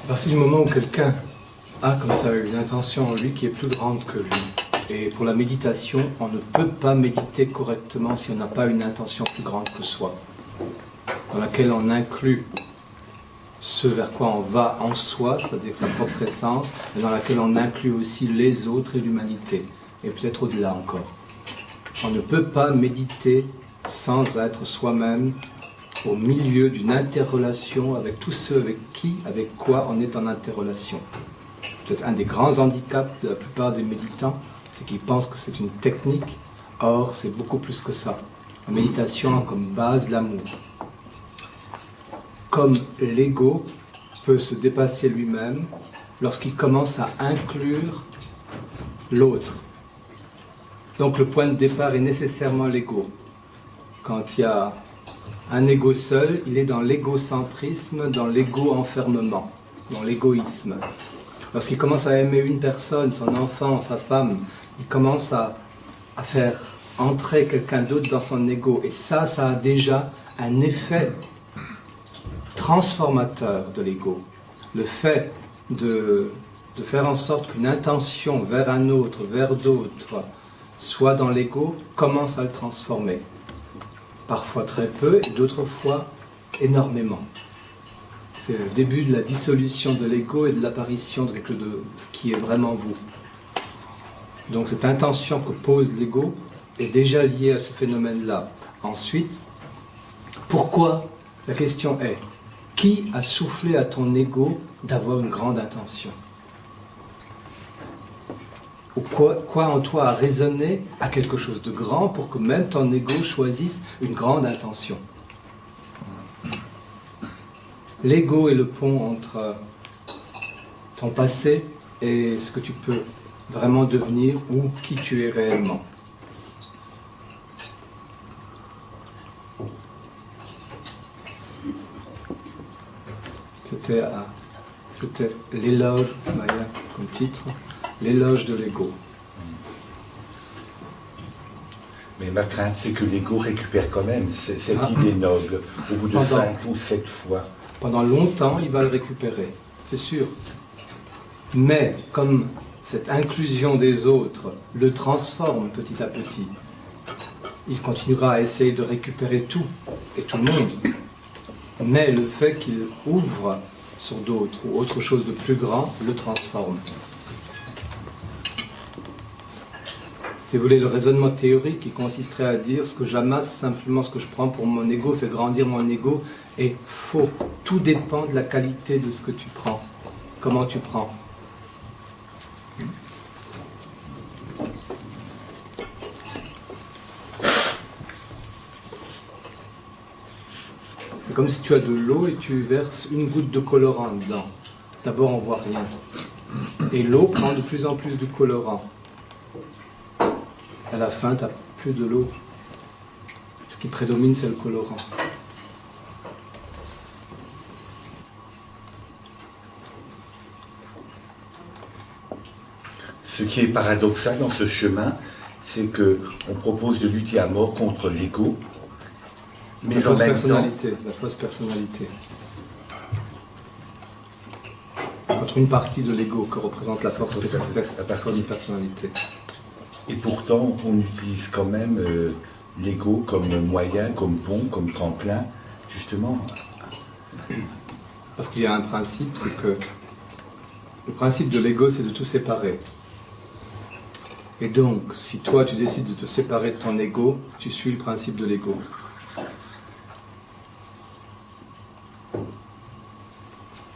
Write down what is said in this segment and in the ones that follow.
À partir du moment où quelqu'un a comme ça une intention en lui qui est plus grande que lui, et pour la méditation, on ne peut pas méditer correctement si on n'a pas une intention plus grande que soi, dans laquelle on inclut ce vers quoi on va en soi, c'est-à-dire sa propre essence, et dans laquelle on inclut aussi les autres et l'humanité, et peut-être au-delà encore. On ne peut pas méditer sans être soi-même au milieu d'une interrelation avec tous ceux avec quoi on est en interrelation. Peut-être un des grands handicaps de la plupart des méditants, c'est qu'ils pensent que c'est une technique, or c'est beaucoup plus que ça. La méditation a comme base l'amour. Comme l'ego peut se dépasser lui-même lorsqu'il commence à inclure l'autre. Donc le point de départ est nécessairement l'ego. Quand il y a un ego seul, il est dans l'égocentrisme, dans l'égo-enfermement, dans l'égoïsme. Lorsqu'il commence à aimer une personne, son enfant, sa femme, il commence à faire entrer quelqu'un d'autre dans son ego. Et ça a déjà un effet transformateur de l'ego. Le fait de faire en sorte qu'une intention vers un autre, vers d'autres, soit dans l'ego, commence à le transformer. Parfois très peu, et d'autres fois énormément. C'est le début de la dissolution de l'ego et de l'apparition de ce qui est vraiment vous. Donc cette intention que pose l'ego est déjà liée à ce phénomène-là. Ensuite, pourquoi? La question est, qui a soufflé à ton ego d'avoir une grande intention? Ou quoi en toi a résonné à quelque chose de grand pour que même ton ego choisisse une grande intention? L'ego est le pont entre ton passé et ce que tu peux vraiment devenir ou qui tu es réellement. C'était l'éloge, Maya, comme titre, l'éloge de l'ego. Mais ma crainte, c'est que l'ego récupère quand même cette idée noble, au bout de 5 ou 7 fois. Pendant longtemps, il va le récupérer, c'est sûr. Mais comme cette inclusion des autres le transforme petit à petit, il continuera à essayer de récupérer tout et tout le monde. Mais le fait qu'il ouvre sur d'autres ou autre chose de plus grand le transforme. Si vous voulez, le raisonnement théorique qui consisterait à dire ce que j'amasse, simplement ce que je prends pour mon ego, fait grandir mon ego, est faux. Tout dépend de la qualité de ce que tu prends. Comment tu prends. C'est comme si tu as de l'eau et tu verses une goutte de colorant dedans. D'abord, on ne voit rien. Et l'eau prend de plus en plus de colorant. À la fin, tu n'as plus de l'eau. Ce qui prédomine, c'est le colorant. Ce qui est paradoxal dans ce chemin, c'est qu'on propose de lutter à mort contre l'ego, mais en même temps... La fausse personnalité. Contre une partie de l'ego que représente la fausse personnalité. Et pourtant, on utilise quand même l'ego comme moyen, comme pont, comme tremplin, justement. Parce qu'il y a un principe, c'est que le principe de l'ego, c'est de tout séparer. Et donc, si toi, tu décides de te séparer de ton ego, tu suis le principe de l'ego.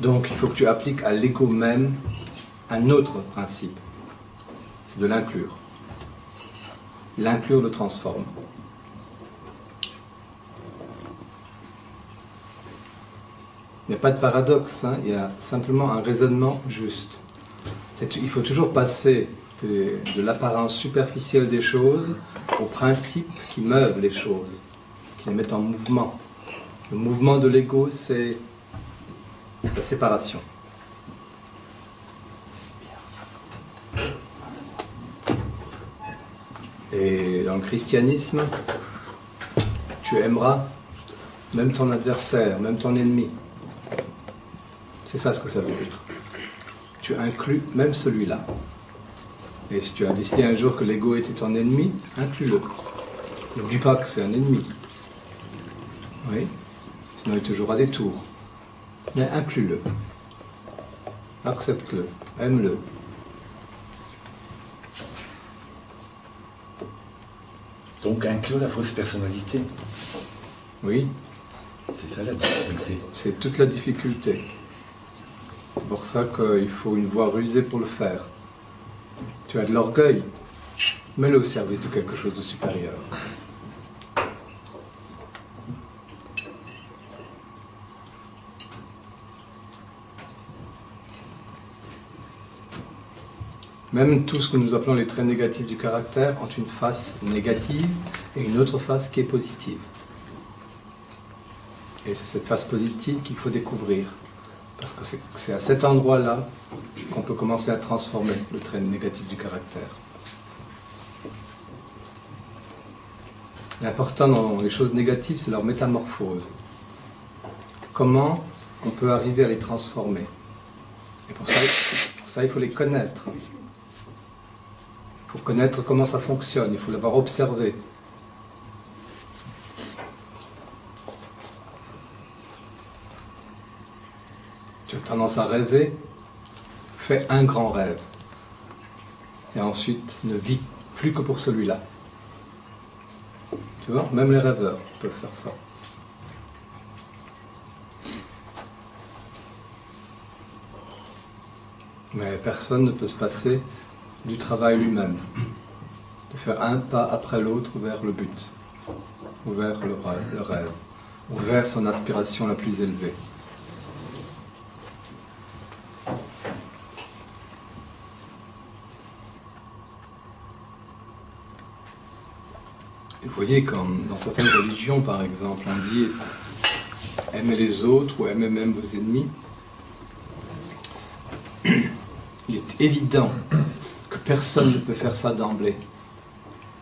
Donc, il faut que tu appliques à l'ego même un autre principe. C'est de l'inclure. L'inclure le transforme. Il n'y a pas de paradoxe, hein, il y a simplement un raisonnement juste. Il faut toujours passer de l'apparence superficielle des choses aux principes qui meuvent les choses, qui les mettent en mouvement. Le mouvement de l'ego, c'est la séparation. Et dans le christianisme, tu aimeras même ton adversaire, même ton ennemi. C'est ça ce que ça veut dire. Tu inclus même celui-là. Et si tu as décidé un jour que l'ego était ton ennemi, inclus-le. N'oublie pas que c'est un ennemi. Oui, sinon il te jouera des tours. Mais inclus-le. Accepte-le. Aime-le. Donc inclure la fausse personnalité. Oui. C'est ça la difficulté. C'est toute la difficulté. C'est pour ça qu'il faut une voie rusée pour le faire. Tu as de l'orgueil, mets-le au service de quelque chose de supérieur. Même tout ce que nous appelons les traits négatifs du caractère ont une face négative et une autre face qui est positive. Et c'est cette face positive qu'il faut découvrir. Parce que c'est à cet endroit-là qu'on peut commencer à transformer le trait négatif du caractère. L'important dans les choses négatives, c'est leur métamorphose. Comment on peut arriver à les transformer. Et pour ça, il faut les connaître. Il faut connaître comment ça fonctionne, il faut l'avoir observé. Tu as tendance à rêver, fais un grand rêve. Et ensuite, ne vis plus que pour celui-là. Tu vois, même les rêveurs peuvent faire ça. Mais personne ne peut se passer du travail lui-même. De faire un pas après l'autre vers le but, ou vers le rêve, ou vers son aspiration la plus élevée. Vous voyez, comme dans certaines religions, par exemple, on dit « aimez les autres » ou « aimez même vos ennemis ». Il est évident que personne ne peut faire ça d'emblée.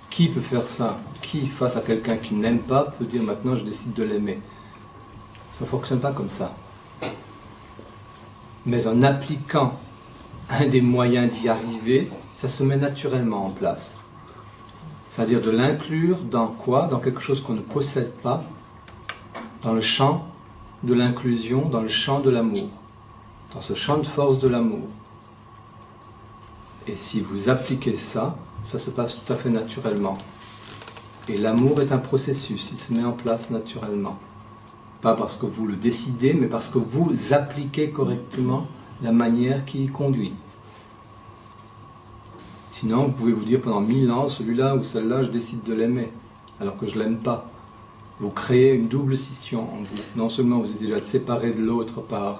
Qui peut faire ça? Qui, face à quelqu'un qui n'aime pas, peut dire « maintenant je décide de l'aimer ». Ça ne fonctionne pas comme ça. Mais en appliquant un des moyens d'y arriver, ça se met naturellement en place. C'est-à-dire de l'inclure dans quoi? Dans quelque chose qu'on ne possède pas, dans le champ de l'inclusion, dans le champ de l'amour, dans ce champ de force de l'amour. Et si vous appliquez ça, ça se passe tout à fait naturellement. Et l'amour est un processus, il se met en place naturellement. Pas parce que vous le décidez, mais parce que vous appliquez correctement la manière qui y conduit. Sinon, vous pouvez vous dire pendant 1000 ans, celui-là ou celle-là, je décide de l'aimer, alors que je ne l'aime pas. Vous créez une double scission en vous. Non seulement vous êtes déjà séparé de l'autre par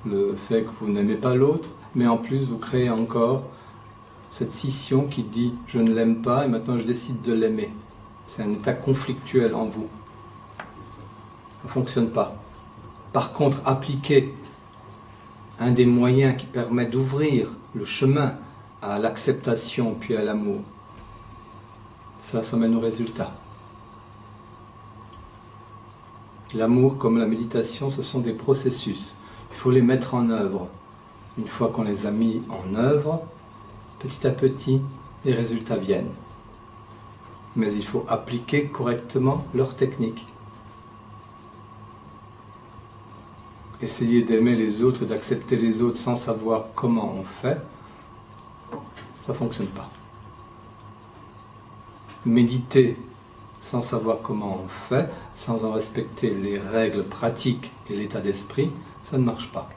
le fait que vous n'aimez pas l'autre, mais en plus vous créez encore cette scission qui dit « je ne l'aime pas et maintenant je décide de l'aimer ». C'est un état conflictuel en vous. Ça ne fonctionne pas. Par contre, appliquer un des moyens qui permet d'ouvrir le chemin à l'acceptation puis à l'amour, ça mène au résultat. L'amour comme la méditation, ce sont des processus. Il faut les mettre en œuvre. Une fois qu'on les a mis en œuvre, petit à petit, les résultats viennent. Mais il faut appliquer correctement leur technique. Essayer d'aimer les autres et d'accepter les autres sans savoir comment on fait, ça ne fonctionne pas. Méditer sans savoir comment on fait, sans en respecter les règles pratiques et l'état d'esprit, ça ne marche pas.